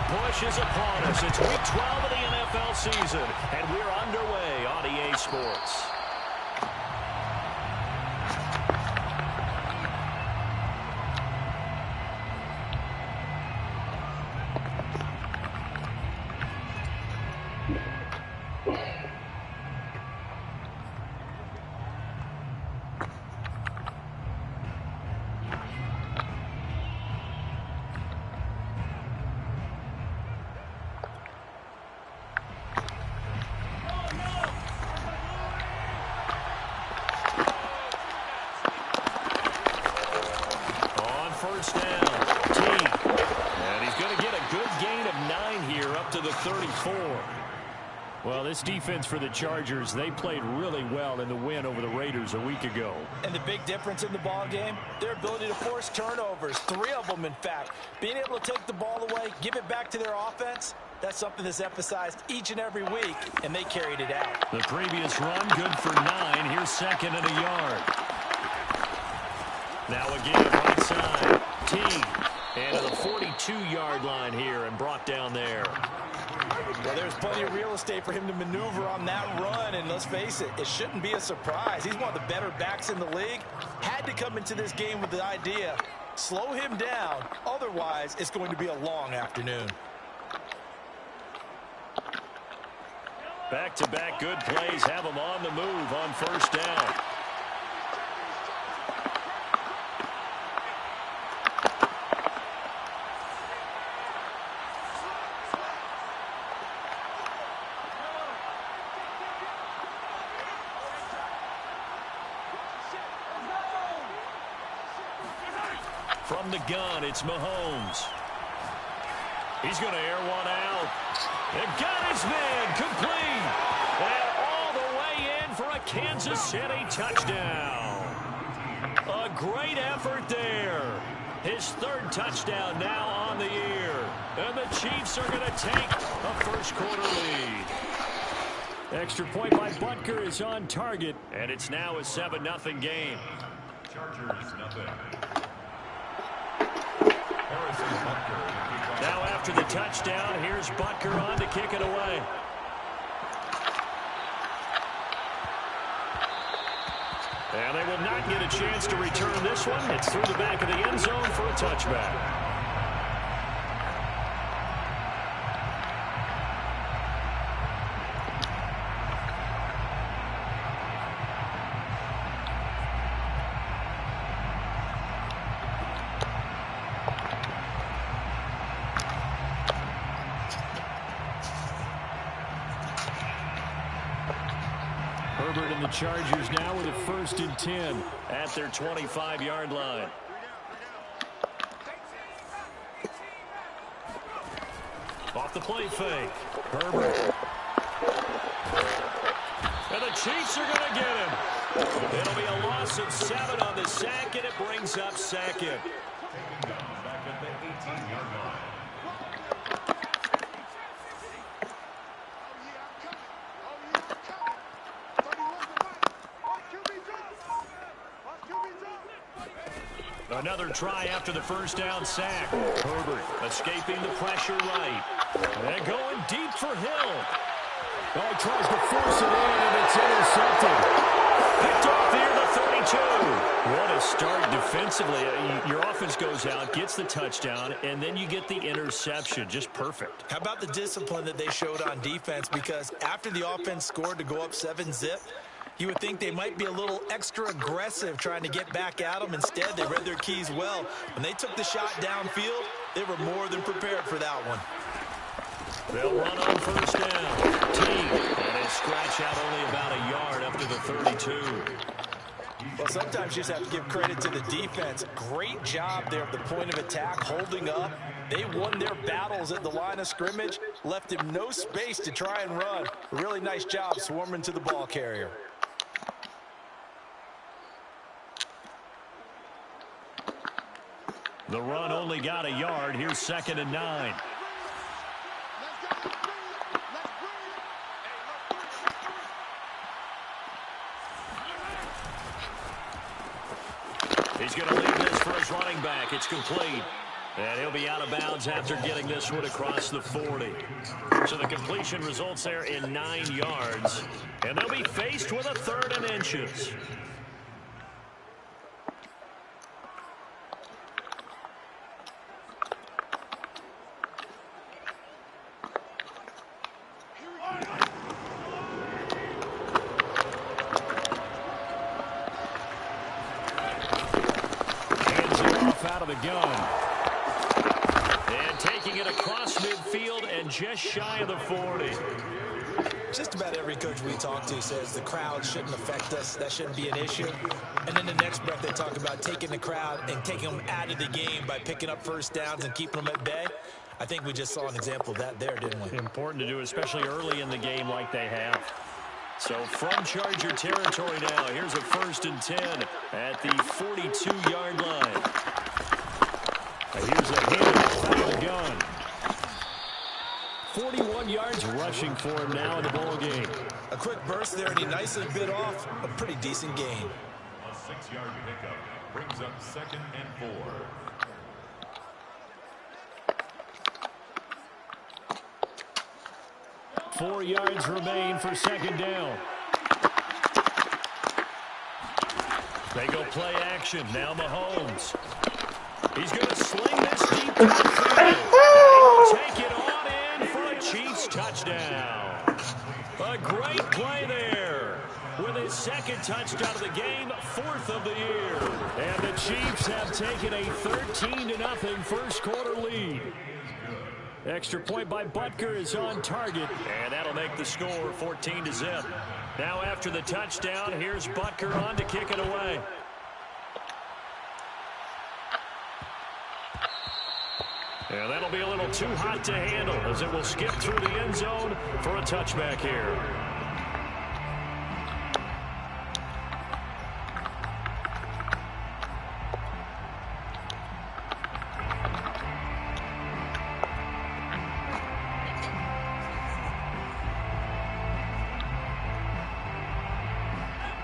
push is upon us. It's Week 12 of the NFL season, and we're underway on EA Sports. First down, T. And he's going to get a good gain of 9 here up to the 34. Well, this defense for the Chargers, they played really well in the win over the Raiders a week ago. And the big difference in the ball game, their ability to force turnovers, 3 of them in fact. Being able to take the ball away, give it back to their offense, that's something that's emphasized each and every week, and they carried it out. The previous run, good for 9. Here's 2nd and a yard. Now again, right side, T. And to the 42-yard line here and brought down there. Well, there's plenty of real estate for him to maneuver on that run, and let's face it, it shouldn't be a surprise. He's one of the better backs in the league. Had to come into this game with the idea, slow him down, otherwise it's going to be a long afternoon. Back-to-back good plays have him on the move on first down. From the gun, it's Mahomes. He's going to air one out. They've got his man complete. And all the way in for a Kansas City touchdown. A great effort there. His 3rd touchdown now on the year. And the Chiefs are going to take a first-quarter lead. Extra point by Butker is on target. And it's now a 7-0 game. Chargers, nothing. Now after the touchdown, here's Butker on to kick it away. And they will not get a chance to return this one. It's through the back of the end zone for a touchback. Herbert and the Chargers now with a 1st and 10 at their 25-yard line. Off the play fake. Herbert. And the Chiefs are going to get him. It'll be a loss of 7 on the sack, and it brings up 2nd. Back at the 18-yard line. Another try after the first down sack. Herbert escaping the pressure right. And going deep for Hill. Oh, he tries to force it in, and it's intercepted. Picked off near the 32. What a start defensively. Your offense goes out, gets the touchdown, and then you get the interception. Just perfect. How about the discipline that they showed on defense? Because after the offense scored to go up 7-zip, you would think they might be a little extra aggressive trying to get back at them. Instead, they read their keys well. When they took the shot downfield, they were more than prepared for that one. They'll run on first down. Team. And they scratch out only about a yard up to the 32. Well, sometimes you just have to give credit to the defense. Great job there at the point of attack, holding up. They won their battles at the line of scrimmage, left him no space to try and run. A really nice job swarming to the ball carrier. The run only got a yard. Here's 2nd and 9. He's going to leave this for his running back. It's complete. And he'll be out of bounds after getting this one across the 40. So the completion results there in 9 yards. And they'll be faced with a 3rd and inches. Hands it off out of the gun. And taking it across midfield and just shy of the 40. Just about every coach we talk to says the crowd shouldn't affect us. That shouldn't be an issue. And then the next breath they talk about taking the crowd and taking them out of the game by picking up first downs and keeping them at bay. I think we just saw an example of that there, didn't we? Important to do, especially early in the game like they have. So from Charger territory now, here's a 1st and 10 at the 42-yard line. Here's a handoff out of the gun. 41 yards rushing for him now in the ball game. A quick burst there, and he nicely bit off a pretty decent gain. A 6-yard pickup brings up 2nd and 4. Four yards remain for 2nd down. They go play action. Now Mahomes. He's going to sling this deep downfield. Take it on in for a Chiefs touchdown. A great play there. With his 2nd touchdown of the game, 4th of the year. And the Chiefs have taken a 13-0 first quarter lead. Extra point by Butker is on target. And that'll make the score 14-0. Now after the touchdown, here's Butker on to kick it away. And that'll be a little too hot to handle as it will skip through the end zone for a touchback here.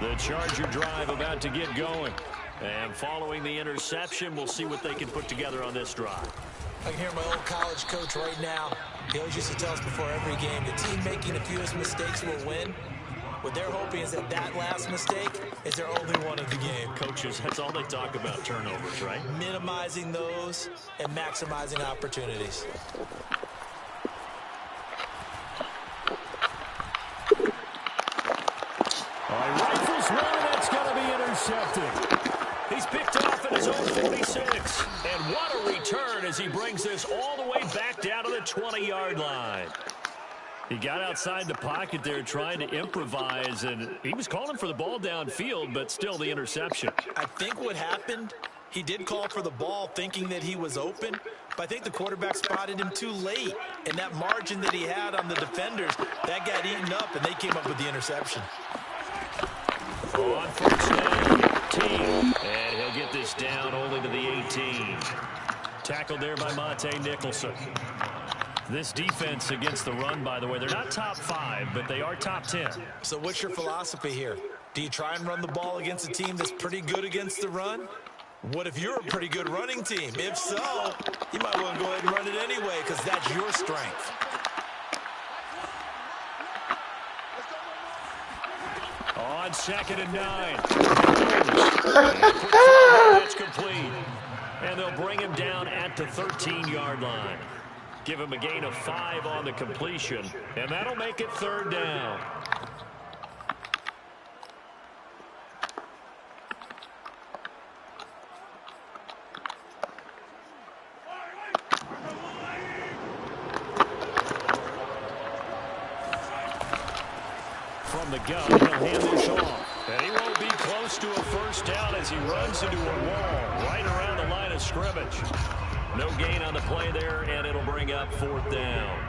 The Charger drive about to get going. And following the interception, we'll see what they can put together on this drive. I can hear my old college coach right now. He always used to tell us before every game, the team making the fewest mistakes will win. What they're hoping is that that last mistake is their only one of the game. Coaches, that's all they talk about, turnovers, right? Minimizing those and maximizing opportunities. Rifles one, that's going to be intercepted. He's picked off at his own 46. And what a return as he brings this all the way back down to the 20-yard line. He got outside the pocket there trying to improvise, and he was calling for the ball downfield, but still the interception. I think what happened, he did call for the ball thinking that he was open, but I think the quarterback spotted him too late. And that margin that he had on the defenders, that got eaten up, and they came up with the interception. On first down, 18. And he'll get this down only to the 18. Tackled there by Monte Nicholson. This defense against the run, by the way, they're not top 5, but they are top 10. So what's your philosophy here? Do you try and run the ball against a team that's pretty good against the run? What if you're a pretty good running team? If so, you might want to go ahead and run it anyway because that's your strength. On 2nd and 9. That's complete. And they'll bring him down at the 13-yard line. Give him a gain of 5 on the completion. And that'll make it 3rd down. From the gun, he'll hand this off. And he won't be close to a first down as he runs into a wall right around the line of scrimmage. No gain on the play there, and it'll bring up 4th down.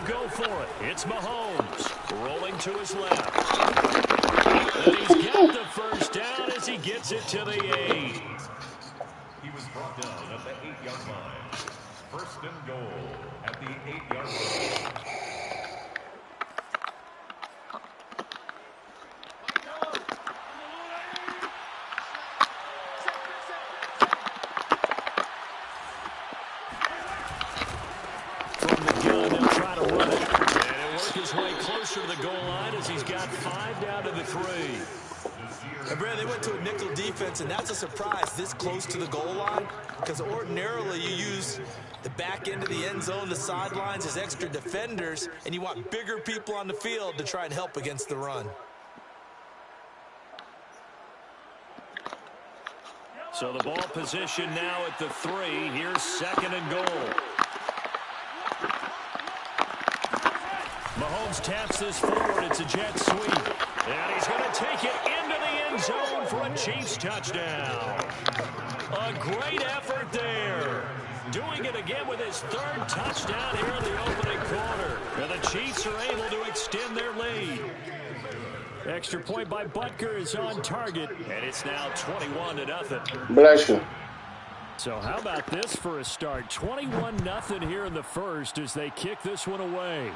will go for it. It's Mahomes rolling to his left. And he's got the first down as he gets it to the 8. He was brought down at the 8-yard line. First and goal at the 8-yard line. From the gun, they'll try to run it. And he'll work his way closer to the goal line as he's got 5 down to the 3. And Brad, they went to a nickel defense, and that's a surprise this close to the goal line, because ordinarily you use the back end of the end zone, the sidelines as extra defenders, and you want bigger people on the field to try and help against the run. So the ball position now at the 3. Here's 2nd and goal. Mahomes taps this forward. It's a jet sweep. And he's going to take it into the end zone for a Chiefs touchdown. A great effort there. Doing it again with his 3rd touchdown here in the opening quarter. And the Chiefs are able to extend their lead. Extra point by Butker is on target. And it's now 21-0. Bless you. So how about this for a start? 21-0 here in the first as they kick this one away.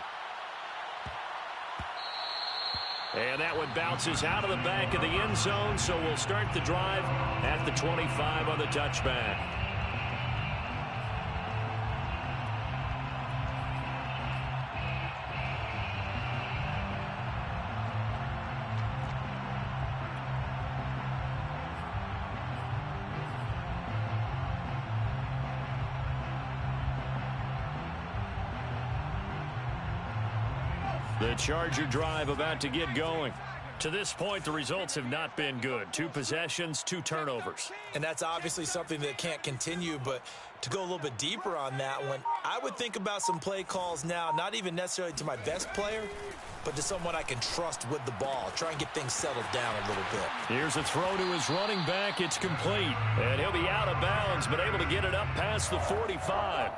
And that one bounces out of the back of the end zone, so we'll start the drive at the 25 on the touchback. The Charger drive about to get going. To this point, the results have not been good. 2 possessions, 2 turnovers. And that's obviously something that can't continue, but to go a little bit deeper on that one, I would think about some play calls now, not even necessarily to my best player, but to someone I can trust with the ball. Try and get things settled down a little bit. Here's a throw to his running back. It's complete. And he'll be out of bounds, but able to get it up past the 45.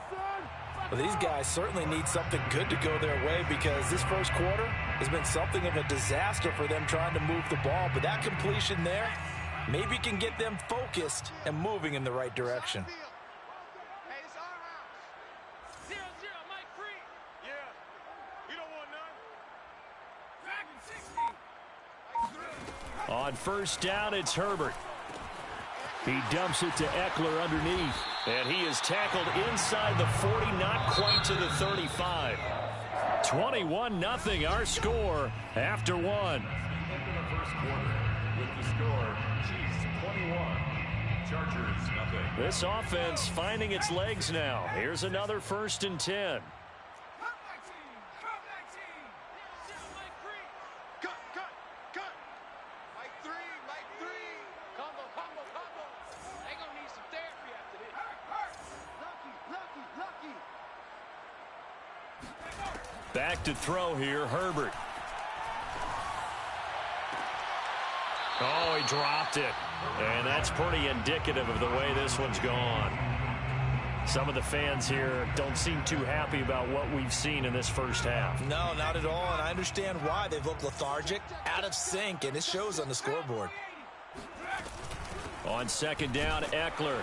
Well, these guys certainly need something good to go their way, because this first quarter has been something of a disaster for them trying to move the ball. But that completion there maybe can get them focused and moving in the right direction. On first down, it's Herbert. He dumps it to Eckler underneath. And he is tackled inside the 40, not quite to the 35. 21-0 our score after 1. End of the first quarter with the score, Chiefs 21, Chargers nothing. This offense finding its legs now. Here's another 1st and 10. Back to throw here, Herbert. Oh, he dropped it. And that's pretty indicative of the way this one's gone. Some of the fans here don't seem too happy about what we've seen in this first half. No, not at all, and I understand why. They've looked lethargic, out of sync, and it shows on the scoreboard. On 2nd down, Eckler.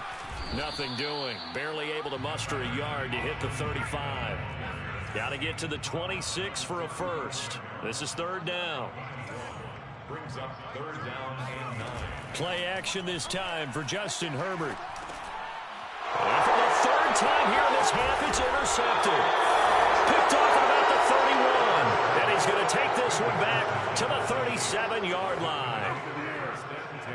Nothing doing. Barely able to muster a yard to hit the 35. Got to get to the 26 for a first. This is 3rd down. Brings up 3rd down and 9. Play action this time for Justin Herbert. And for the 3rd time here in this half, it's intercepted. Picked off at about the 31. And he's going to take this one back to the 37-yard line.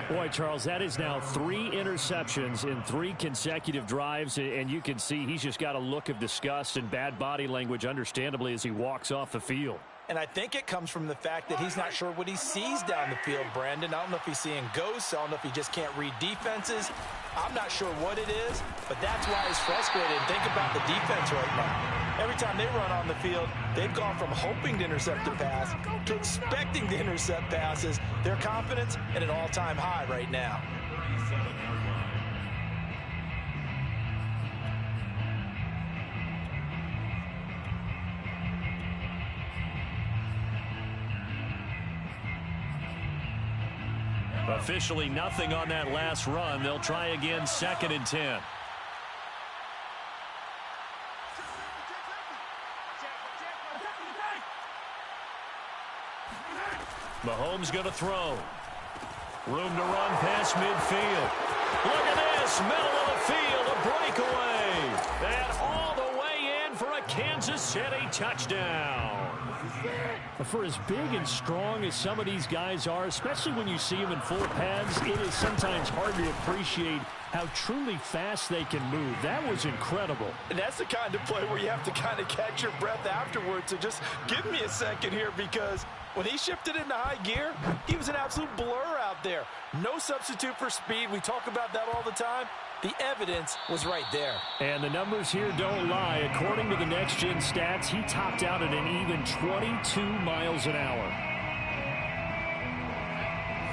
Boy, Charles, that is now 3 interceptions in 3 consecutive drives, and you can see he's just got a look of disgust and bad body language, understandably, as he walks off the field. And I think it comes from the fact that he's not sure what he sees down the field, Brandon. I don't know if he's seeing ghosts. I don't know if he just can't read defenses. I'm not sure what it is, but that's why he's frustrated. And think about the defense right now. Every time they run on the field, they've gone from hoping to intercept the pass to expecting to intercept passes. Their confidence at an all-time high right now. Officially nothing on that last run. They'll try again, 2nd and 10. Mahomes going to throw. Room to run past midfield. Look at this, middle of the field, a breakaway. And all the way in for a Kansas City touchdown. For as big and strong as some of these guys are, especially when you see them in full pads, it is sometimes hard to appreciate how truly fast they can move. That was incredible. And that's the kind of play where you have to kind of catch your breath afterwards. So just give me a second here, because when he shifted into high gear, he was an absolute blur out there. No substitute for speed. We talk about that all the time. The evidence was right there. And the numbers here don't lie. According to the Next Gen stats, he topped out at an even 22 miles an hour.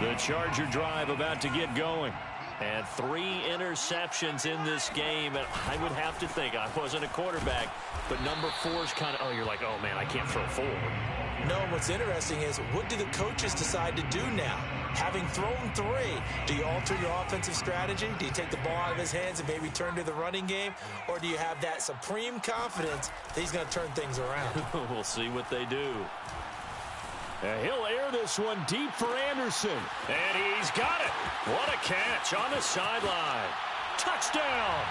The Charger drive about to get going. And 3 interceptions in this game. And I would have to think, I wasn't a quarterback, but number 4's kind of, you're like, oh, man, I can't throw 4. No, what's interesting is, what do the coaches decide to do now? Having thrown 3, do you alter your offensive strategy? Do you take the ball out of his hands and maybe turn to the running game? Or do you have that supreme confidence that he's going to turn things around? We'll see what they do. He'll air this one deep for Anderson. And he's got it. What a catch on the sideline. Touchdown.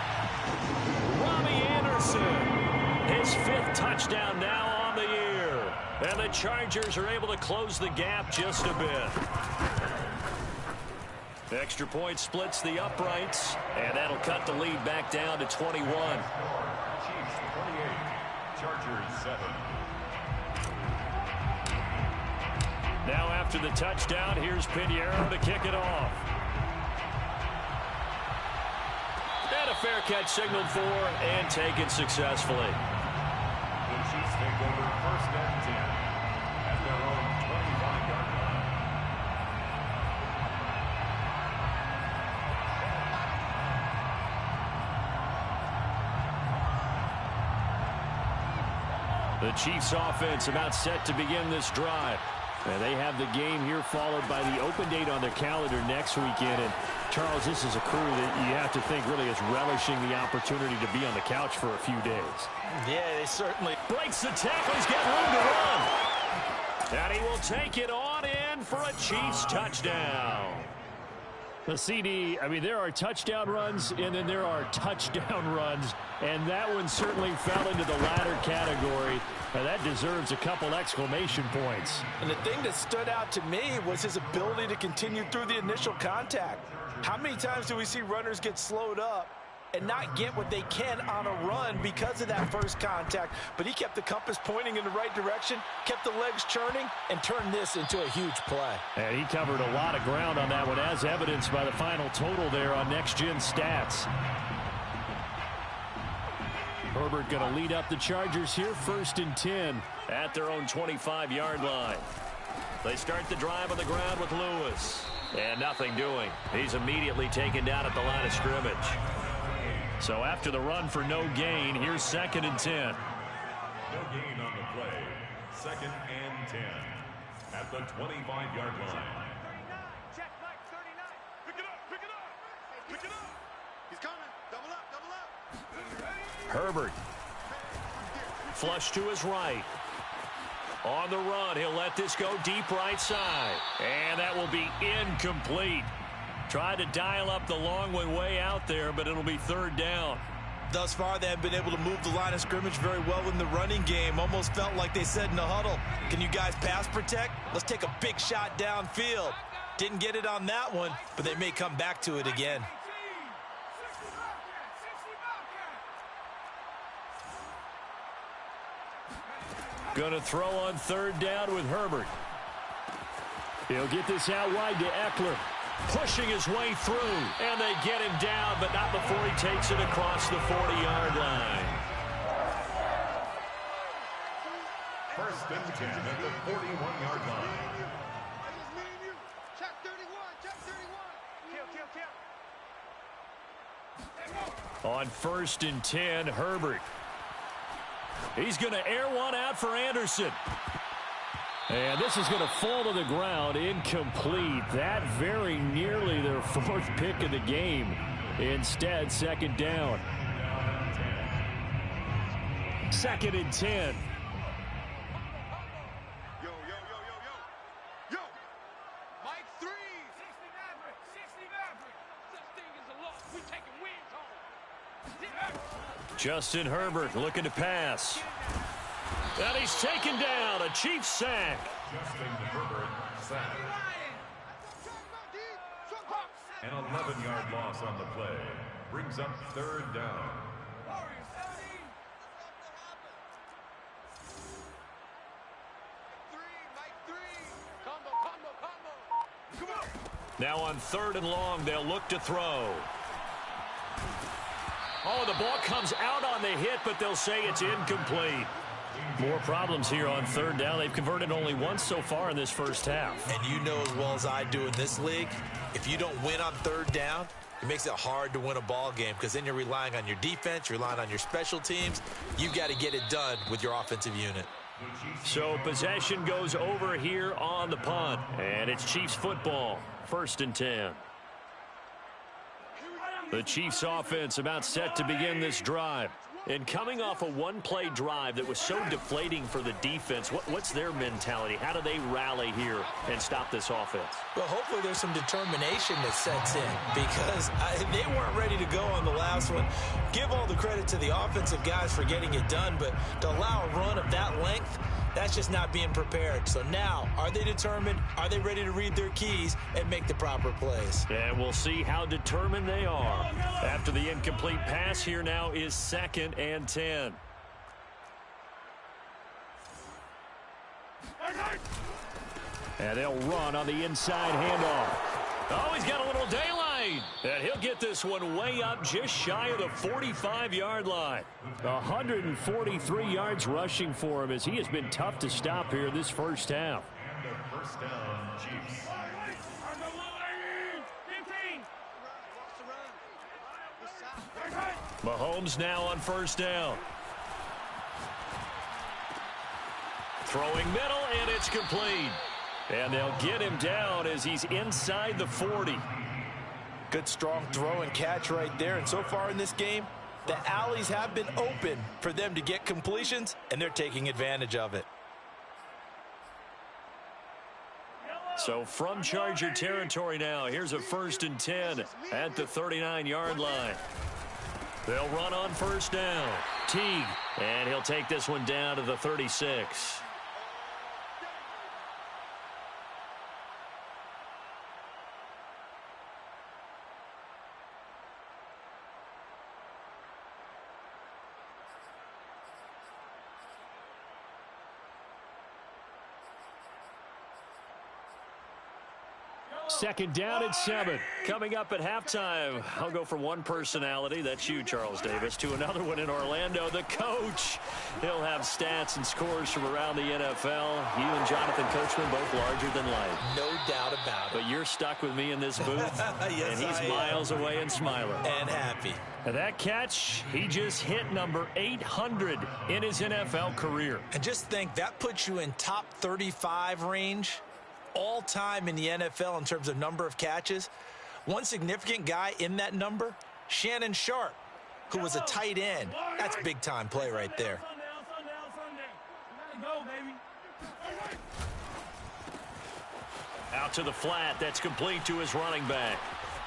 Robbie Anderson. His 5th touchdown now on the year. And the Chargers are able to close the gap just a bit. Extra point splits the uprights. And that'll cut the lead back down to 21. Chiefs 28, Chargers 7. Now after the touchdown, here's Pinheiro to kick it off. And a fair catch signaled for and taken successfully. The Chiefs take over 1st and 10 at their own 25-yard line. The Chiefs offense about set to begin this drive. And they have the game here followed by the open date on their calendar next weekend. And, Charles, this is a crew that you have to think really is relishing the opportunity to be on the couch for a few days. Yeah, they certainly. Breaks the tackle. He's got room to run. And he will take it on in for a Chiefs touchdown. The CD, I mean, there are touchdown runs, and then there are touchdown runs. And that one certainly fell into the latter category. And that deserves a couple exclamation points. And the thing that stood out to me was his ability to continue through the initial contact. How many times do we see runners get slowed up and not get what they can on a run because of that first contact? But he kept the compass pointing in the right direction, kept the legs churning, and turned this into a huge play. And he covered a lot of ground on that one, as evidenced by the final total there on Next Gen Stats. Herbert going to lead up the Chargers here, 1st and 10. At their own 25-yard line. They start the drive on the ground with Lewis. And nothing doing. He's immediately taken down at the line of scrimmage. So after the run for no gain, here's 2nd and 10. No gain on the play. 2nd and 10 at the 25-yard line. Check, Mike, 39. Pick it up, pick it up. Pick it up. He's coming. Double up, double up. Herbert. Flush to his right. On the run, he'll let this go deep right side. And that will be incomplete. Tried to dial up the long one way out there, but it'll be 3rd down. Thus far, they have been able to move the line of scrimmage very well in the running game. Almost felt like they said in the huddle, can you guys pass protect? Let's take a big shot downfield. Didn't get it on that one, but they may come back to it again. Going to throw on 3rd down with Herbert. He'll get this out wide to Eckler. Pushing his way through, and they get him down, but not before he takes it across the 40-yard line. 1st and 10 at the 41-yard line. Check 31, check 31. On 1st and 10, Herbert. He's going to air one out for Anderson. And this is going to fall to the ground, incomplete. That very nearly their fourth pick of the game. Instead, second down. 2nd and 10. Yo. Yo. Mike 3. 60 Maverick. 60 Maverick. Such thing as a loss. We taking wins home. Justin Herbert looking to pass. And he's taken down. A Chiefs sack. Justin Herbert sack. An 11-yard loss on the play. Brings up 3rd down. Now on 3rd and long, they'll look to throw. Oh, the ball comes out on the hit, but they'll say it's incomplete. More problems here on 3rd down. They've converted only once so far in this first half. And you know as well as I do in this league, if you don't win on 3rd down, it makes it hard to win a ball game because then you're relying on your defense, you're relying on your special teams. You've got to get it done with your offensive unit. So possession goes over here on the punt, and it's Chiefs football. 1st and 10. The Chiefs offense about set to begin this drive. And coming off a one-play drive that was so deflating for the defense, what's their mentality? How do they rally here and stop this offense? Well, hopefully there's some determination that sets in because they weren't ready to go on the last one. Give all the credit to the offensive guys for getting it done, but to allow a run of that length, that's just not being prepared. So now, are they determined? Are they ready to read their keys and make the proper plays? And we'll see how determined they are. After the incomplete pass, here now is 2nd and 10. And they'll run on the inside handoff. Oh, he's got a little daylight. And he'll get this one way up just shy of the 45-yard line. 143 yards rushing for him as he has been tough to stop here this first half. And a 1st down, Chiefs. Mahomes now on 1st down. Throwing middle, and it's complete. And they'll get him down as he's inside the 40. Good, strong throw and catch right there. And so far in this game, the alleys have been open for them to get completions, and they're taking advantage of it. So from Charger territory now, here's a 1st and 10 at the 39-yard line. They'll run on 1st down. Teague, and he'll take this one down to the 36. Second down at 7. Coming up at halftime, I'll go from one personality, that's you, Charles Davis, to another one in Orlando, the coach. He'll have stats and scores from around the NFL. You and Jonathan Coachman both larger than life. No doubt about it. But you're stuck with me in this booth, yes, and he's miles away and smiling. And happy. And that catch, he just hit number 800 in his NFL career. And just think, that puts you in top 35 range all time in the NFL in terms of number of catches. One significant guy in that number, Shannon Sharp, who was a tight end. That's big time play right there. Out to the flat, that's complete to his running back.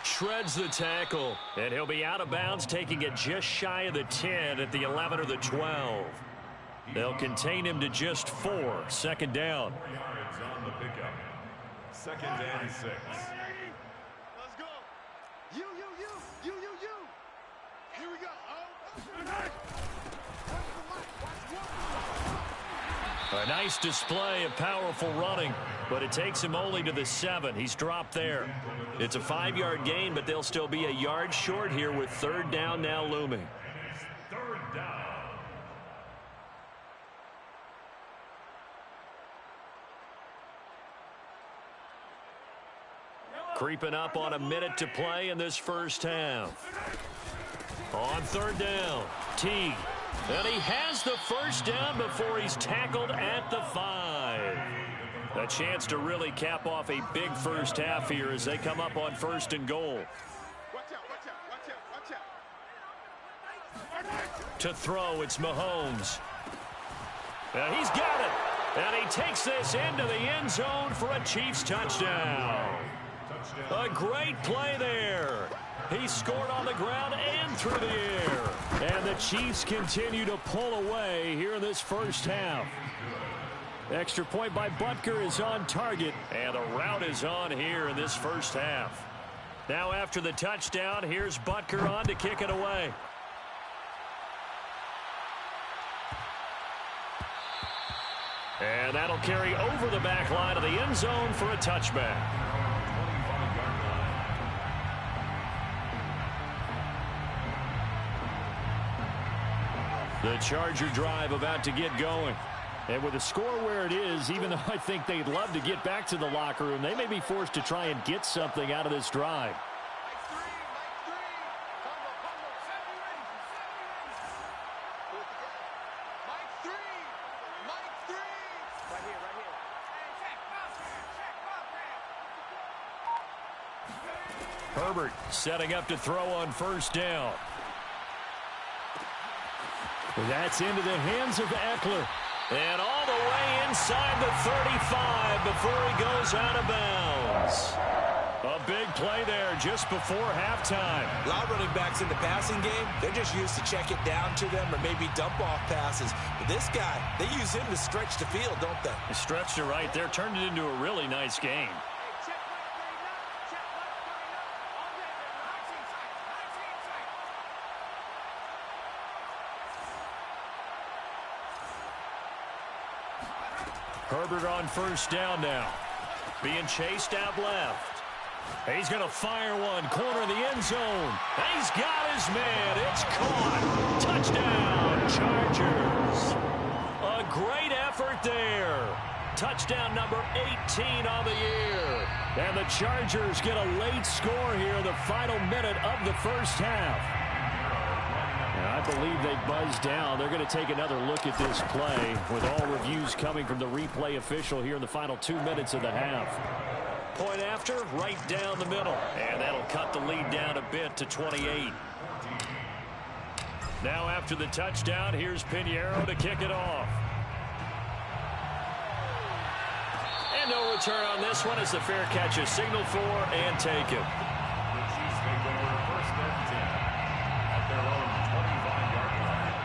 Shreds the tackle, and he'll be out of bounds, taking it just shy of the 10 at the 11 or the 12. They'll contain him to just 4. 2nd down. 4 yards on the pickup. 2nd and 6. Let's go. You. Here we go. A nice display of powerful running, but it takes him only to the 7. He's dropped there. It's a 5-yard gain, but they'll still be a yard short here with 3rd down now looming. 3rd down. Creeping up on a minute to play in this first half. On 3rd down, Teague. And he has the 1st down before he's tackled at the 5. A chance to really cap off a big first half here as they come up on 1st and goal. Watch out, watch out, watch out, watch out. To throw, it's Mahomes. And he's got it. And he takes this into the end zone for a Chiefs touchdown. A great play there. He scored on the ground and through the air. And the Chiefs continue to pull away here in this first half. Extra point by Butker is on target. And the route is on here in this first half. Now after the touchdown, here's Butker on to kick it away. And that'll carry over the back line of the end zone for a touchback. The Charger drive about to get going. And with the score where it is, even though I think they'd love to get back to the locker room, they may be forced to try and get something out of this drive. Herbert setting up to throw on 1st down. That's into the hands of Eckler. And all the way inside the 35 before he goes out of bounds. A big play there just before halftime. A lot of running backs in the passing game, they're just used to check it down to them or maybe dump off passes. But this guy, they use him to stretch the field, don't they? They stretched it right there, turned it into a really nice game. Herbert on 1st down now. Being chased out left. He's going to fire one. Corner of the end zone. He's got his man. It's caught. Touchdown, Chargers. A great effort there. Touchdown number 18 on the year. And the Chargers get a late score here in the final minute of the first half. And I believe they buzzed down. They're going to take another look at this play with all reviews coming from the replay official here in the final 2 minutes of the half. Point after, right down the middle. And that'll cut the lead down a bit to 28. Now after the touchdown, here's Pinheiro to kick it off. And no return on this one as the fair catch is signaled for and taken. The Chiefs make over 1st and 10 at their own 25-yard line.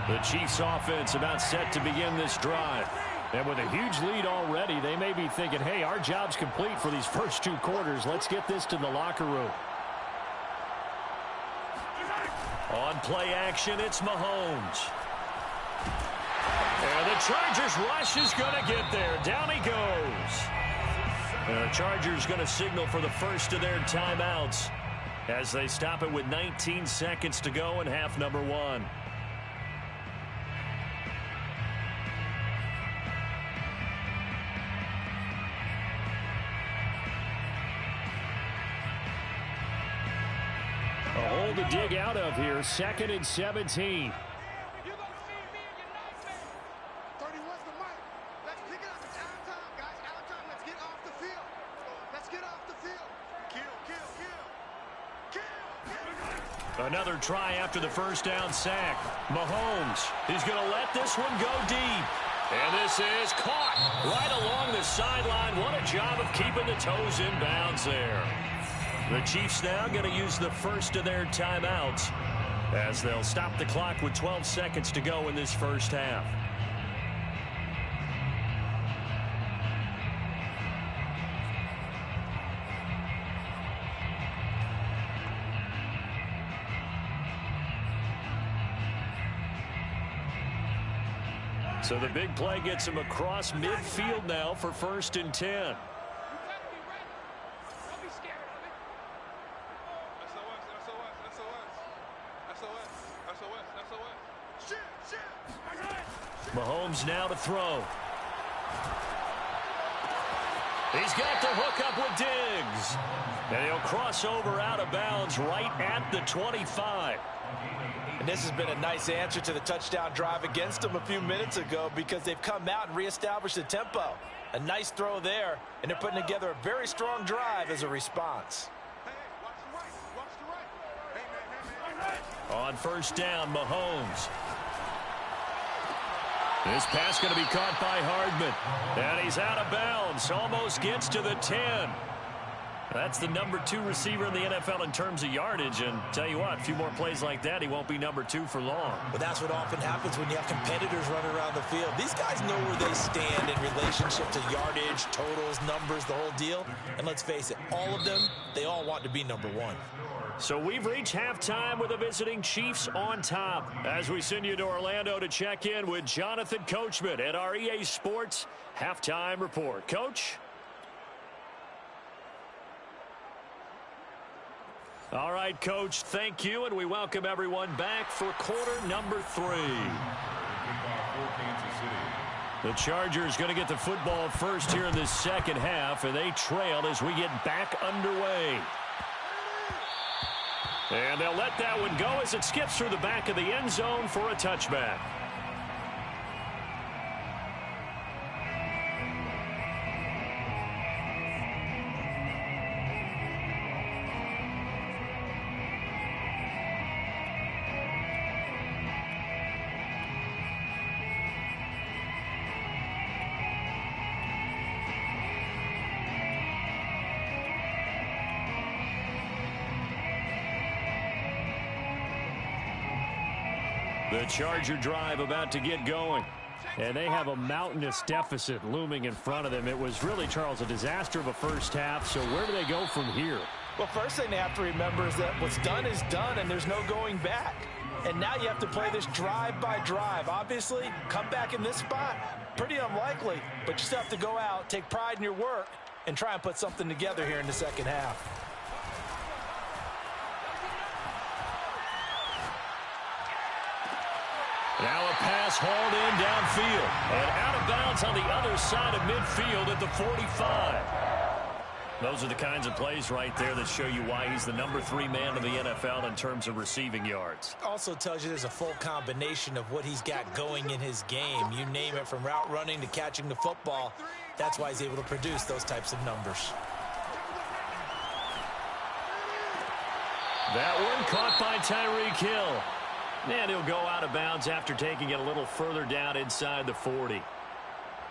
The Chiefs offense about set to begin this drive. And with a huge lead already, they may be thinking, hey, our job's complete for these first 2 quarters. Let's get this to the locker room. On play action, it's Mahomes. And the Chargers rush is going to get there. Down he goes. And the Chargers going to signal for the first of their timeouts as they stop it with 19 seconds to go in half number 1. A hole to dig out of here. 2nd and 17. 31's the mic. Let's pick it up. It's out of time, guys. Out of time. Let's get off the field. Let's get off the field. Kill. Another try after the first down sack. Mahomes, he's going to let this one go deep. And this is caught right along the sideline. What a job of keeping the toes in bounds there. The Chiefs now going to use the first of their timeouts as they'll stop the clock with 12 seconds to go in this first half. So the big play gets him across midfield now for 1st and 10. Mahomes now to throw. He's got the hook up with Diggs. And he'll cross over out of bounds right at the 25. And this has been a nice answer to the touchdown drive against them a few minutes ago because they've come out and reestablished the tempo. A nice throw there, and they're putting together a very strong drive as a response. Hey, watch the right. Watch the right. Hey, man. On first down, Mahomes. This pass going to be caught by Hardman. And he's out of bounds. Almost gets to the 10. That's the number 2 receiver in the NFL in terms of yardage. And tell you what, a few more plays like that, he won't be number 2 for long. Well, that's what often happens when you have competitors running around the field. These guys know where they stand in relationship to yardage, totals, numbers, the whole deal. And let's face it, all of them, they all want to be number 1. So we've reached halftime with the visiting Chiefs on top. As we send you to Orlando to check in with Jonathan Coachman at our EA Sports Halftime Report. Coach? All right, Coach, thank you, and we welcome everyone back for quarter number 3. The Chargers going to get the football first here in this second half, and they trail as we get back underway. And they'll let that one go as it skips through the back of the end zone for a touchback. The Charger drive about to get going. And they have a mountainous deficit looming in front of them. It was really, Charles, a disaster of a first half. So where do they go from here? Well, first thing they have to remember is that what's done is done, and there's no going back. And now you have to play this drive by drive. Obviously, come back in this spot, pretty unlikely. But you still have to go out, take pride in your work, and try and put something together here in the second half. Now a pass hauled in downfield and out of bounds on the other side of midfield at the 45. Those are the kinds of plays right there that show you why he's the number 3 man in the NFL in terms of receiving yards. Also tells you there's a full combination of what he's got going in his game. You name it, from route running to catching the football. That's why he's able to produce those types of numbers. That one caught by Tyreek Hill. And he'll go out of bounds after taking it a little further down inside the 40.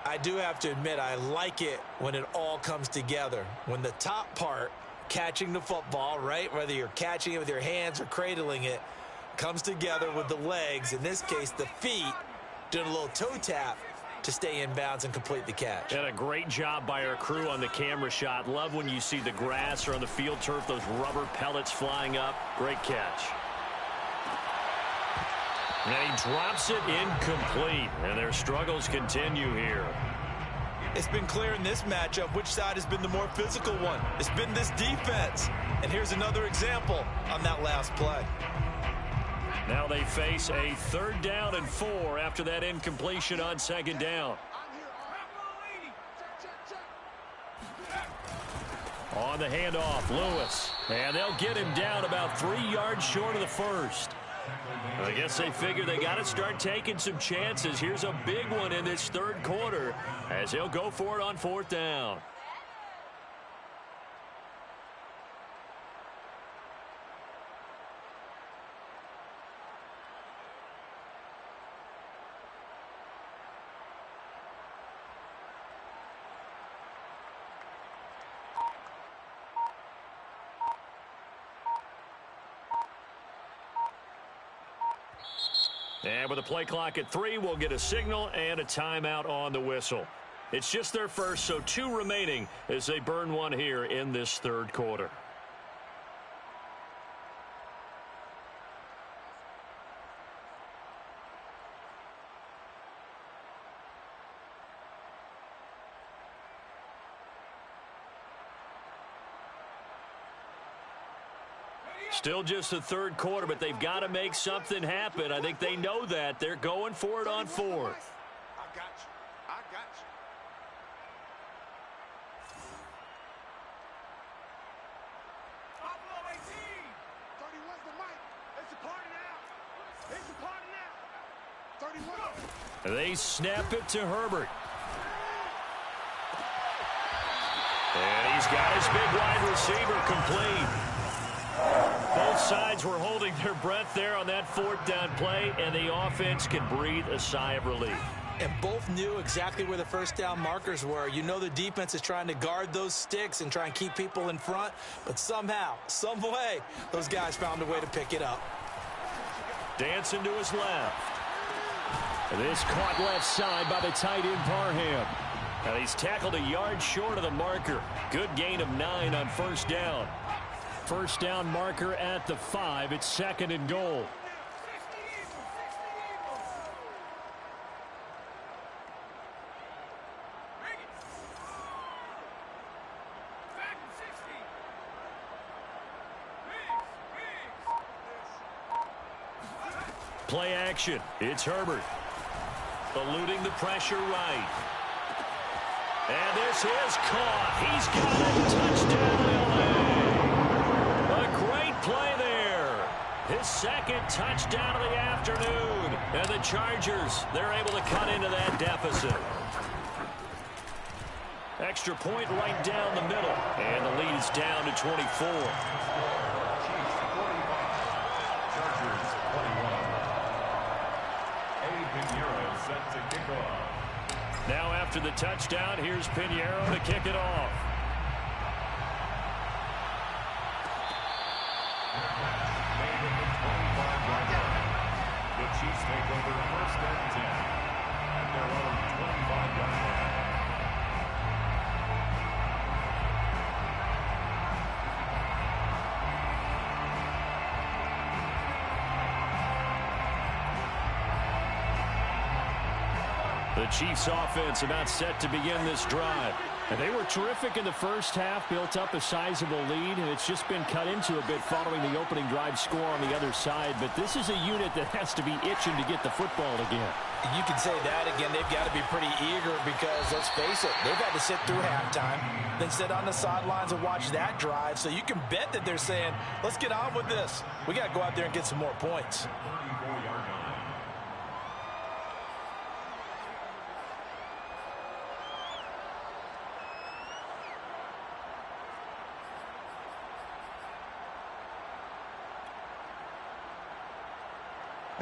I do have to admit, I like it when it all comes together. When the top part, catching the football, right, whether you're catching it with your hands or cradling it, comes together with the legs, in this case the feet, doing a little toe tap to stay in bounds and complete the catch. And a great job by our crew on the camera shot. Love when you see the grass or on the field turf, those rubber pellets flying up. Great catch. And he drops it incomplete, and their struggles continue here. It's been clear in this matchup which side has been the more physical one. It's been this defense. And here's another example on that last play. Now they face a 3rd down and 4 after that incompletion on 2nd down. On the handoff, Lewis. And they'll get him down about 3 yards short of the first. I guess they figure they got to start taking some chances. Here's a big one in this 3rd quarter as he'll go for it on 4th down. And with a play clock at 3, we'll get a signal and a timeout on the whistle. It's just their first, so 2 remaining as they burn one here in this 3rd quarter. Still just the 3rd quarter, but they've got to make something happen. I think they know that. They're going for it on 4th. I got you. I got They snap it to Herbert. And he's got his big wide receiver complete. Both sides were holding their breath there on that fourth down play, and the offense can breathe a sigh of relief. And both knew exactly where the first down markers were. You know the defense is trying to guard those sticks and try and keep people in front, but somehow, some way, those guys found a way to pick it up. Dancing to his left. This caught left side by the tight end Parham. And he's tackled a yard short of the marker. Good gain of 9 on first down. First down marker at the 5. It's second and goal. Play action. It's Herbert. Eluding the pressure right. And this is caught. He's got it. Touchdown, LA. A great play there. His second touchdown of the afternoon. And the Chargers, they're able to cut into that deficit. Extra point right down the middle. And the lead is down to 24. Now after the touchdown, here's Pinheiro to kick it off. The Chiefs take over first and 10 at their own 25-yard line. The Chiefs offense about set to begin this drive. And they were terrific in the first half, built up a sizable lead, and it's just been cut into a bit following the opening drive score on the other side. But this is a unit that has to be itching to get the football again. You can say that again. They've got to be pretty eager because, let's face it, they've had to sit through halftime, then sit on the sidelines and watch that drive. So you can bet that they're saying, let's get on with this. We got to go out there and get some more points. 34-yard line.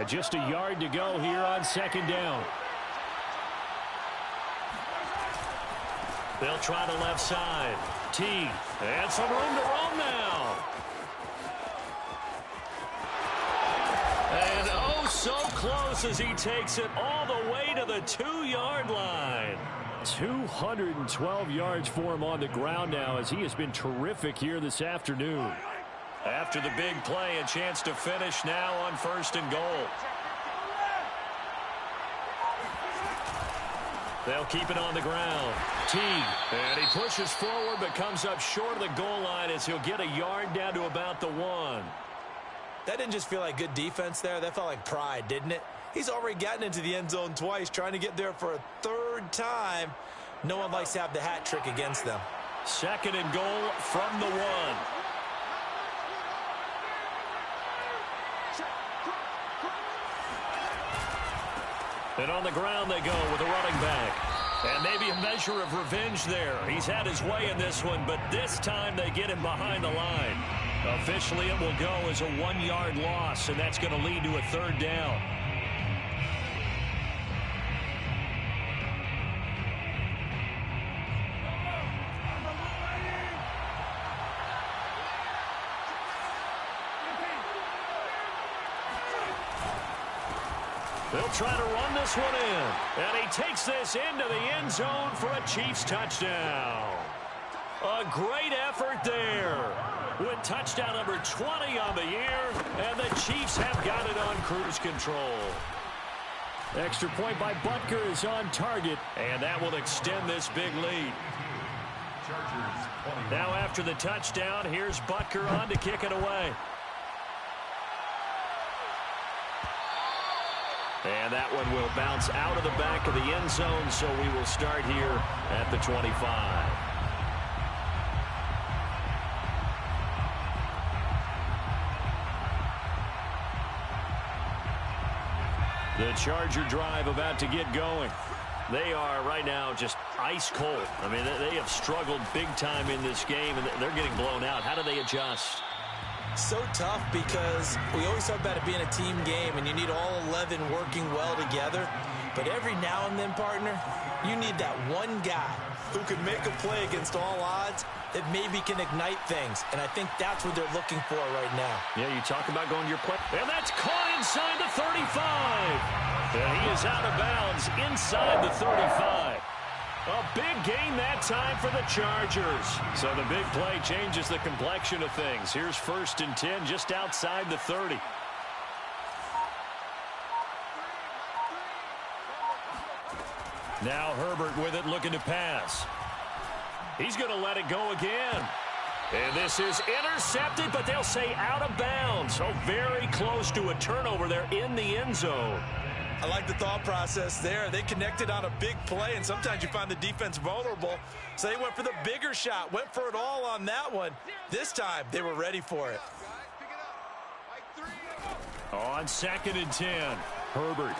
Just a yard to go here on second down. They'll try the left side. T. And some room to roam now. And oh, so close as he takes it all the way to the 2-yard line. 212 yards for him on the ground now as he has been terrific here this afternoon. After the big play, a chance to finish now on first and goal. They'll keep it on the ground. T. And he pushes forward but comes up short of the goal line as he'll get a yard down to about the 1. That didn't just feel like good defense there. That felt like pride, didn't it? He's already gotten into the end zone twice, trying to get there for a third time. No one likes to have the hat trick against them. Second and goal from the 1. And on the ground they go with a running back. And maybe a measure of revenge there. He's had his way in this one, but this time they get him behind the line. Officially, it will go as a 1-yard loss, and that's going to lead to a third down. They'll try to run this one in. And he takes this into the end zone for a Chiefs touchdown. A great effort there. With touchdown number 20 on the year. And the Chiefs have got it on cruise control. Extra point by Butker is on target. And that will extend this big lead. Now after the touchdown, here's Butker on to kick it away. And that one will bounce out of the back of the end zone, so we will start here at the 25. The Charger drive about to get going. They are right now just ice cold. I mean, they have struggled big time in this game, and they're getting blown out. How do they adjust? So tough because we always talk about it being a team game, and you need all 11 working well together. But every now and then, partner, you need that one guy who can make a play against all odds that maybe can ignite things. And I think that's what they're looking for right now. Yeah, you talk about going to your play. And that's caught inside the 35. And he is out of bounds inside the 35. A big gain that time for the Chargers. So the big play changes the complexion of things. Here's 1st and 10 just outside the 30. Now Herbert with it, looking to pass. He's going to let it go again. And this is intercepted, but they'll say out of bounds. So very close to a turnover there in the end zone. I like the thought process there. They connected on a big play, and sometimes you find the defense vulnerable. So they went for the bigger shot, went for it all on that one. This time, they were ready for it. On 2nd and 10, Herbert.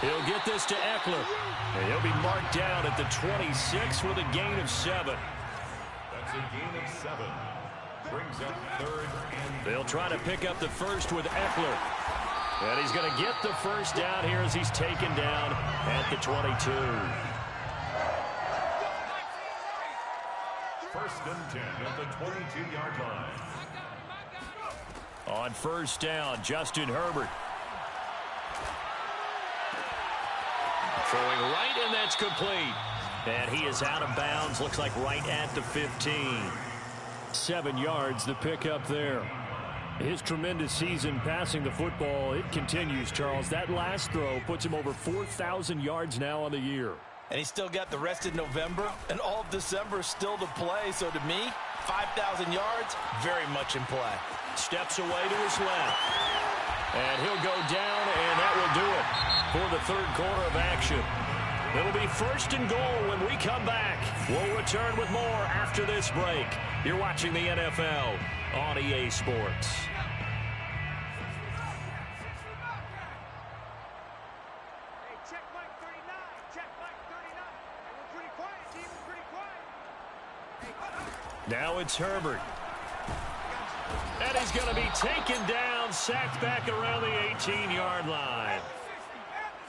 He'll get this to Eckler. And he'll be marked down at the 26 with a gain of 7. That's a gain of 7. Brings up 3rd and... They'll try to pick up the first with Eckler. And he's going to get the first down here as he's taken down at the 22. 1st and 10 at the 22-yard line. On 1st down, Justin Herbert. Throwing right, and that's complete. And he is out of bounds, looks like right at the 15. 7 yards, the pickup there. His tremendous season passing the football, it continues, Charles. That last throw puts him over 4,000 yards now on the year. And he's still got the rest of November and all of December still to play. So to me, 5,000 yards, very much in play. Steps away to his left. And he'll go down, and that will do it for the 3rd quarter of action. It'll be 1st and goal when we come back. We'll return with more after this break. You're watching the NFL on EA Sports. Hey, check Mike 39. Check Mike 39. Hey, we're pretty quiet, team. We're pretty quiet. Now it's Herbert. And he's going to be taken down, sacked back around the 18-yard line.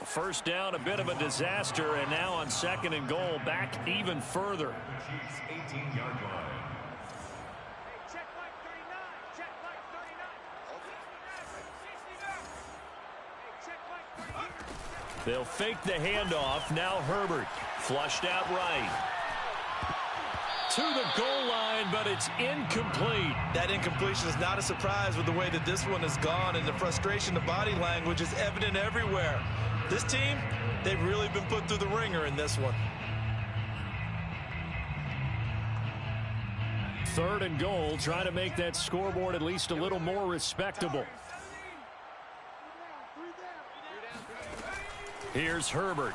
1st down, a bit of a disaster, and now on 2nd and goal, back even further. Chiefs 18-yard line. Hey, check Mike 39. Check Mike 39. Hey, check Mike 39. They'll fake the handoff. Now Herbert flushed out right. To the goal line, but it's incomplete. That incompletion is not a surprise with the way that this one has gone, and the frustration, the body language is evident everywhere. This team, they've really been put through the ringer in this one. 3rd and goal, trying to make that scoreboard at least a little more respectable. Here's Herbert.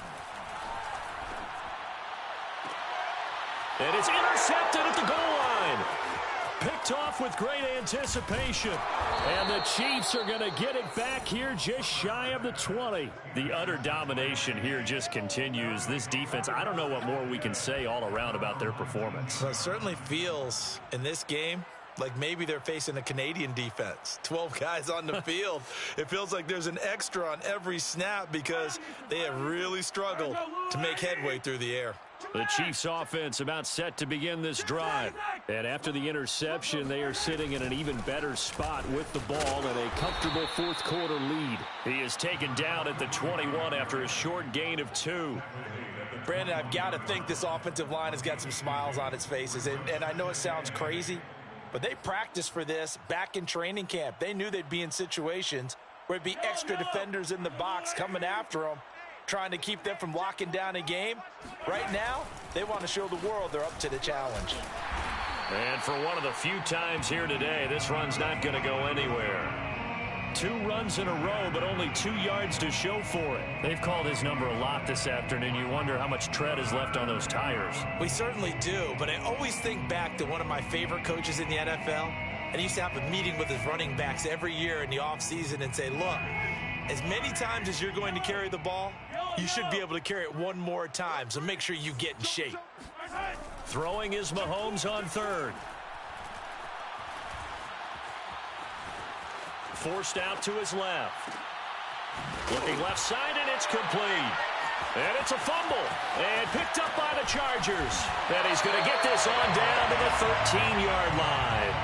And it's intercepted at the goal line. Picked off with great anticipation. And the Chiefs are going to get it back here just shy of the 20. The utter domination here just continues. This defense, I don't know what more we can say all around about their performance. Well, it certainly feels in this game like maybe they're facing a Canadian defense. 12 guys on the field. It feels like there's an extra on every snap because they have really struggled to make headway through the air. The Chiefs offense about set to begin this drive. And after the interception, they are sitting in an even better spot with the ball and a comfortable 4th quarter lead. He is taken down at the 21 after a short gain of 2. Brandon, I've got to think this offensive line has got some smiles on its faces. And I know it sounds crazy, but they practiced for this back in training camp. They knew they'd be in situations where it'd be extra defenders in the box coming after them, trying to keep them from locking down a game. Right now, they want to show the world they're up to the challenge. And for one of the few times here today, this run's not going to go anywhere. 2 runs in a row, but only 2 yards to show for it. They've called his number a lot this afternoon. You wonder how much tread is left on those tires. We certainly do, but I always think back to one of my favorite coaches in the NFL. And he used to have a meeting with his running backs every year in the offseason and say, look, As many times as you're going to carry the ball, you should be able to carry it one more time, so make sure you get in shape. Throwing is Mahomes on third. Forced out to his left. Looking left side, and it's complete. And it's a fumble. And picked up by the Chargers. And he's going to get this on down to the 13-yard line.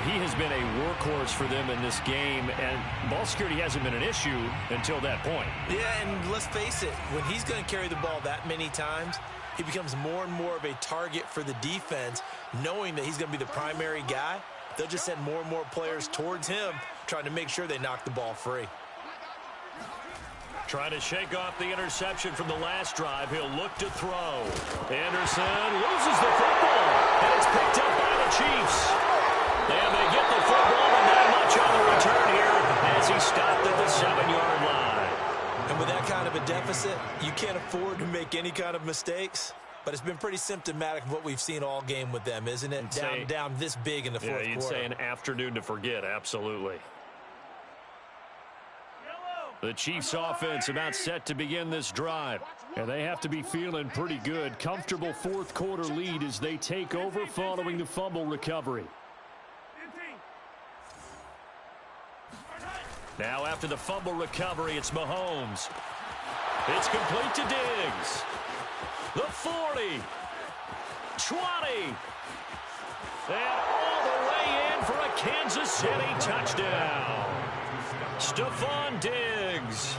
He has been a workhorse for them in this game, and ball security hasn't been an issue until that point. Yeah, and let's face it, when he's going to carry the ball that many times, he becomes more and more of a target for the defense, knowing that he's going to be the primary guy. They'll just send more and more players towards him, trying to make sure they knock the ball free. Trying to shake off the interception from the last drive. He'll look to throw. Anderson loses the football, and it's picked up by the Chiefs. And they get the football, and not much on the return here as he stopped at the 7-yard line. And with that kind of a deficit, you can't afford to make any kind of mistakes. But it's been pretty symptomatic of what we've seen all game with them, isn't it? Down this big in the fourth quarter. Yeah, you'd say an afternoon to forget, absolutely. The Chiefs offense about set to begin this drive. And they have to be feeling pretty good. Comfortable fourth quarter lead as they take over following the fumble recovery. Now after the fumble recovery, it's Mahomes. It's complete to Diggs. The 40. 20. And all the way in for a Kansas City touchdown. Stephon Diggs,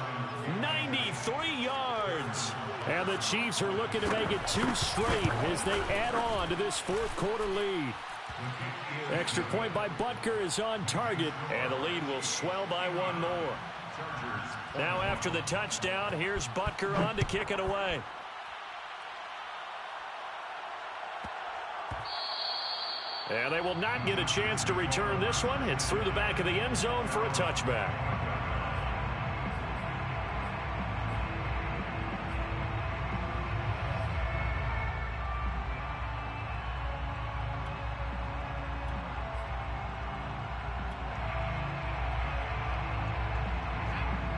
93 yards. And the Chiefs are looking to make it 2 straight as they add on to this fourth quarter lead. Extra point by Butker is on target, and the lead will swell by 1 more. Now after the touchdown, here's Butker on to kick it away. And they will not get a chance to return this one. It's through the back of the end zone for a touchback.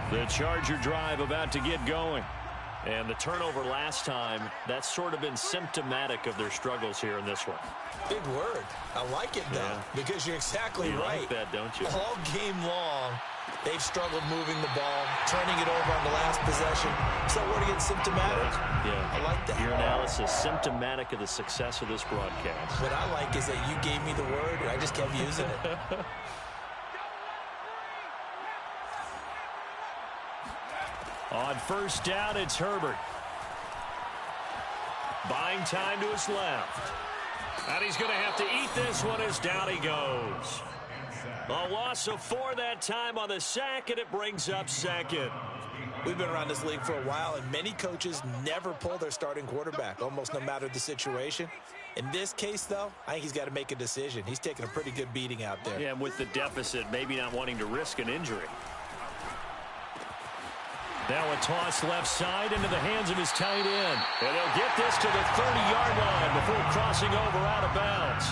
The Charger drive about to get going. And the turnover last time, that's sort of been symptomatic of their struggles here in this one. Big word. I like it, though, because you're exactly right. You like that, don't you? All game long, they've struggled moving the ball, turning it over on the last possession. So we're getting symptomatic. Yeah. I like that. Your analysis, symptomatic of the success of this broadcast. What I like is that you gave me the word, and I just kept using it. On first down, it's Herbert. Buying time to his left. And he's going to have to eat this one as down he goes. A loss of 4 that time on the sack, and it brings up second. We've been around this league for a while, and many coaches never pull their starting quarterback, almost no matter the situation. In this case, though, I think he's got to make a decision. He's taking a pretty good beating out there. Yeah, and with the deficit, maybe not wanting to risk an injury. Now a toss left side into the hands of his tight end. And he'll get this to the 30-yard line before crossing over out of bounds.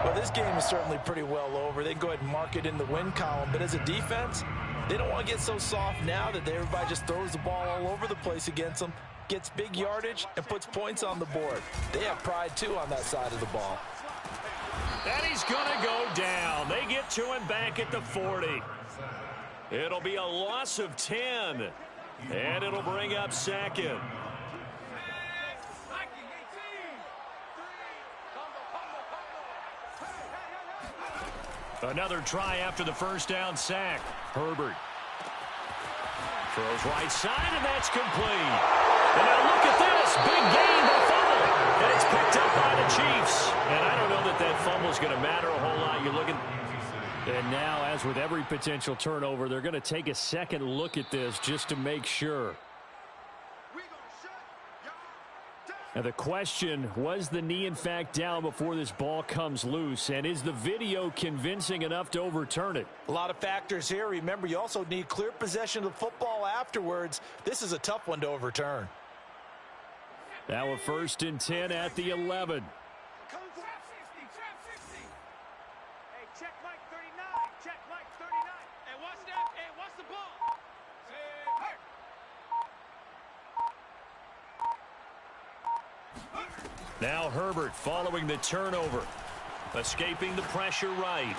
Well, this game is certainly pretty well over. They can go ahead and mark it in the win column. But as a defense, they don't want to get so soft now that everybody just throws the ball all over the place against them, gets big yardage, and puts points on the board. They have pride, too, on that side of the ball. And he's going to go down. They get to him back at the 40. It'll be a loss of 10, and it'll bring up second. Another try after the first down sack. Herbert throws right side, and that's complete. And now look at this. Big gain, the fumble. And it's picked up by the Chiefs. And I don't know that that fumble is going to matter a whole lot. You're looking... And now, as with every potential turnover, they're going to take a second look at this just to make sure. Now the question, was the knee in fact down before this ball comes loose? And is the video convincing enough to overturn it? A lot of factors here. Remember, you also need clear possession of the football afterwards. This is a tough one to overturn. Now a 1st and 10 at the 11. Check Mike 39. Check Mike 39. Hey, watch that. Hey, watch the ball. Now Herbert following the turnover. Escaping the pressure right.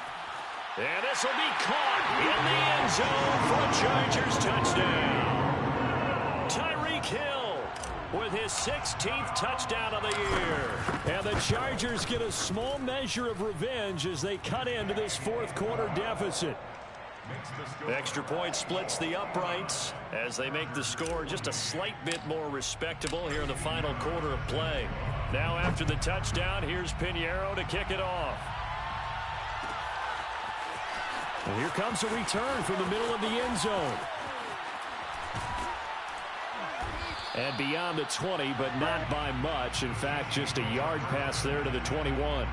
And this will be caught in the end zone for a Chargers touchdown. Tyreek Hill with his 16th touchdown of the year. And the Chargers get a small measure of revenge as they cut into this fourth quarter deficit. Extra point splits the uprights as they make the score just a slight bit more respectable here in the final quarter of play. Now after the touchdown, here's Pinheiro to kick it off. And here comes a return from the middle of the end zone. And beyond the 20, but not by much. In fact, just a yard pass there to the 21.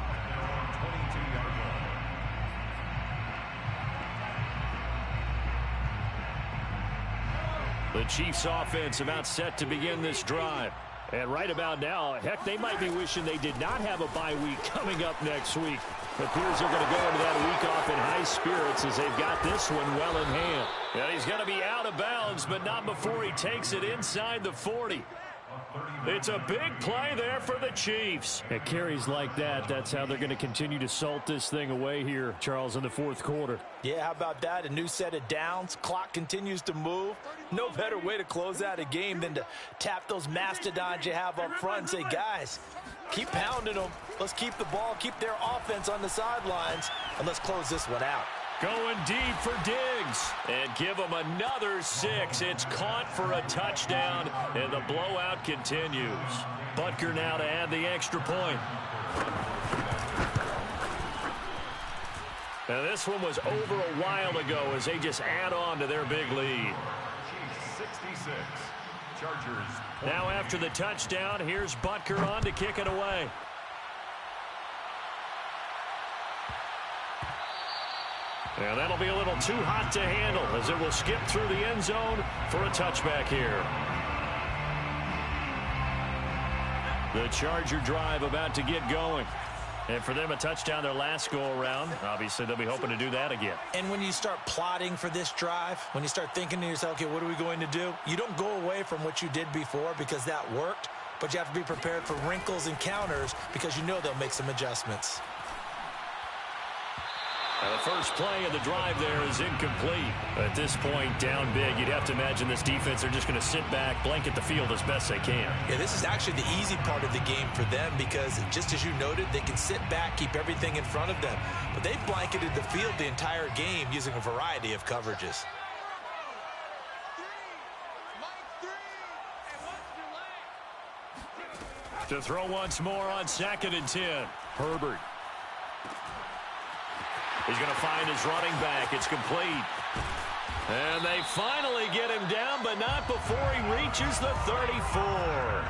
The Chiefs offense about set to begin this drive. And right about now, heck, they might be wishing they did not have a bye week coming up next week. It appears they're going to go into that week off in high spirits as they've got this one well in hand. And he's going to be out of bounds, but not before he takes it inside the 40. It's a big play there for the Chiefs. At carries like that, that's how they're going to continue to salt this thing away here, Charles, in the fourth quarter. Yeah, how about that? A new set of downs. Clock continues to move. No better way to close out a game than to tap those mastodons you have up front and say, guys, keep pounding them. Let's keep the ball, keep their offense on the sidelines, and let's close this one out. Going deep for Diggs. And give him another 6. It's caught for a touchdown, and the blowout continues. Butker now to add the extra point. Now this one was over a while ago as they just add on to their big lead. 66. Chargers. Now after the touchdown, here's Butker on to kick it away. And that'll be a little too hot to handle as it will skip through the end zone for a touchback here. The Charger drive about to get going. And for them, a touchdown their last go-around. Obviously, they'll be hoping to do that again. And when you start plotting for this drive, when you start thinking to yourself, okay, what are we going to do? You don't go away from what you did before because that worked, but you have to be prepared for wrinkles and counters because you know they'll make some adjustments. The first play of the drive there is incomplete. At this point, down big, you'd have to imagine this defense are just going to sit back, blanket the field as best they can. Yeah, this is actually the easy part of the game for them because, just as you noted, they can sit back, keep everything in front of them. But they've blanketed the field the entire game using a variety of coverages. To throw once more on 2nd and 10. Herbert. He's going to find his running back. It's complete. And they finally get him down, but not before he reaches the 34.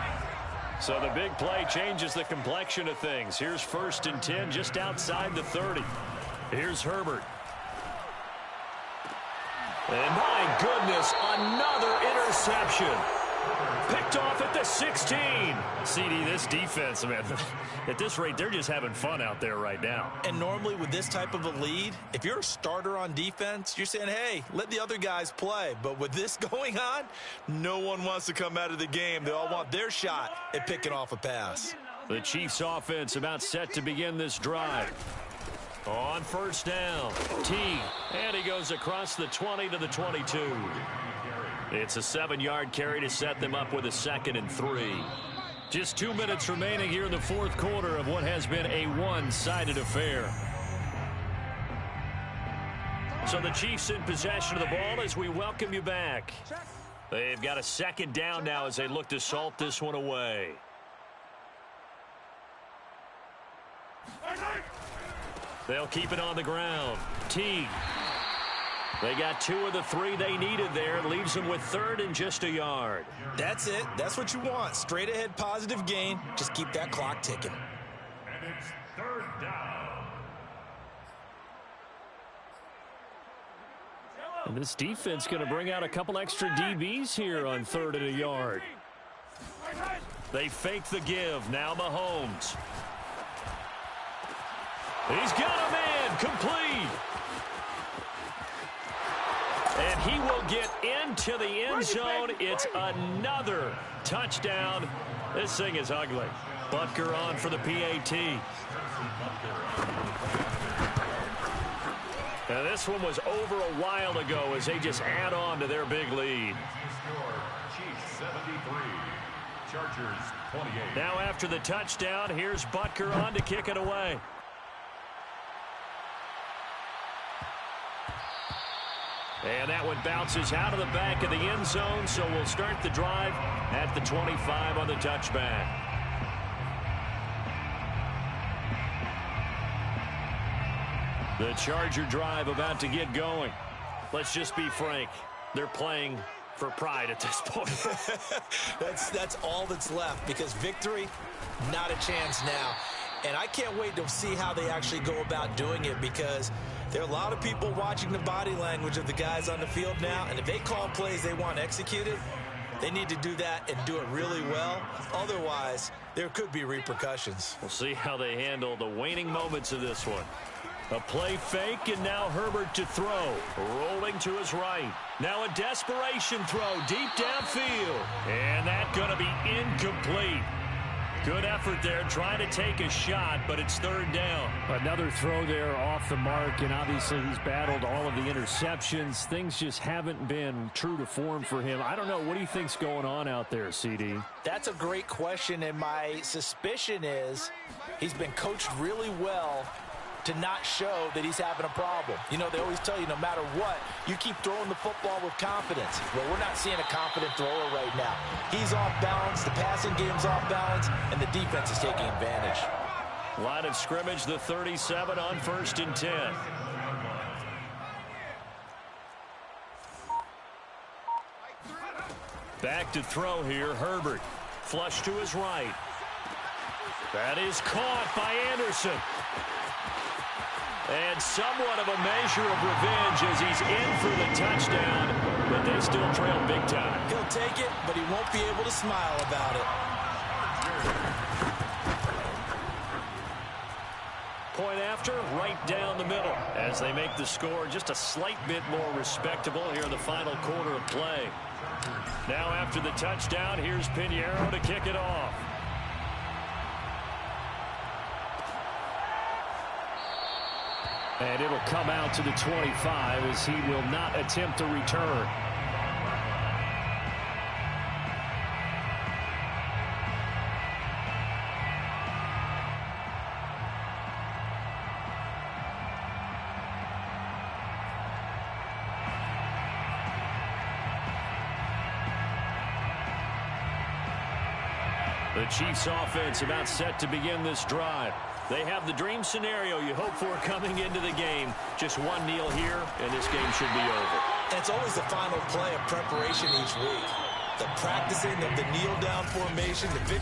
So the big play changes the complexion of things. Here's 1st and 10 just outside the 30. Here's Herbert. And my goodness, another interception. Picked off at the 16. CD, this defense, man, at this rate, they're just having fun out there right now. And normally with this type of a lead, if you're a starter on defense, you're saying, hey, let the other guys play. But with this going on, no one wants to come out of the game. They all want their shot at picking off a pass. The Chiefs offense about set to begin this drive. On 1st down, Teague, and he goes across the 20 to the 22. It's a 7-yard carry to set them up with a 2nd and 3. Just 2 minutes remaining here in the fourth quarter of what has been a one-sided affair. So the Chiefs in possession of the ball as we welcome you back. They've got a 2nd down now as they look to salt this one away. They'll keep it on the ground. Teague. They got 2 of the 3 they needed there. It leaves them with 3rd and just a yard. That's it. That's what you want. Straight ahead positive gain. Just keep that clock ticking. And it's 3rd down. And this defense going to bring out a couple extra DBs here on 3rd and a yard. They fake the give. Now Mahomes. He's got a man. Complete. And he will get into the end zone. It's another touchdown. This thing is ugly. Butker on for the PAT. Now this one was over a while ago as they just add on to their big lead. Chiefs 73, Chargers 28. Now after the touchdown, here's Butker on to kick it away. And that one bounces out of the back of the end zone, so we'll start the drive at the 25 on the touchback. The Charger drive about to get going. Let's just be frank. They're playing for pride at this point. That's all that's left, because victory, not a chance now. And I can't wait to see how they actually go about doing it, because there are a lot of people watching the body language of the guys on the field now, and if they call plays they want executed, they need to do that and do it really well. Otherwise, there could be repercussions. We'll see how they handle the waning moments of this one. A play fake, and now Herbert to throw. Rolling to his right. Now a desperation throw deep downfield. And that's going to be incomplete. Good effort there, trying to take a shot, but it's third down. Another throw there off the mark, and obviously he's battled all of the interceptions. Things just haven't been true to form for him. I don't know. What do you think's going on out there, CD? That's a great question, and my suspicion is he's been coached really well to not show that he's having a problem. You know, they always tell you no matter what, you keep throwing the football with confidence. Well, we're not seeing a confident thrower right now. He's off balance, the passing game's off balance, and the defense is taking advantage. Line of scrimmage, the 37 on 1st and 10. Back to throw here, Herbert. Flush to his right. That is caught by Anderson. And somewhat of a measure of revenge as he's in for the touchdown, but they still trail big time. He'll take it, but he won't be able to smile about it. Point after, right down the middle, as they make the score just a slight bit more respectable here in the final quarter of play. Now after the touchdown, here's Pinheiro to kick it off. And it'll come out to the 25 as he will not attempt a return. The Chiefs offense about set to begin this drive. They have the dream scenario you hope for coming into the game. Just one kneel here, and this game should be over. And it's always the final play of preparation each week. The practicing of the kneel-down formation, the victory.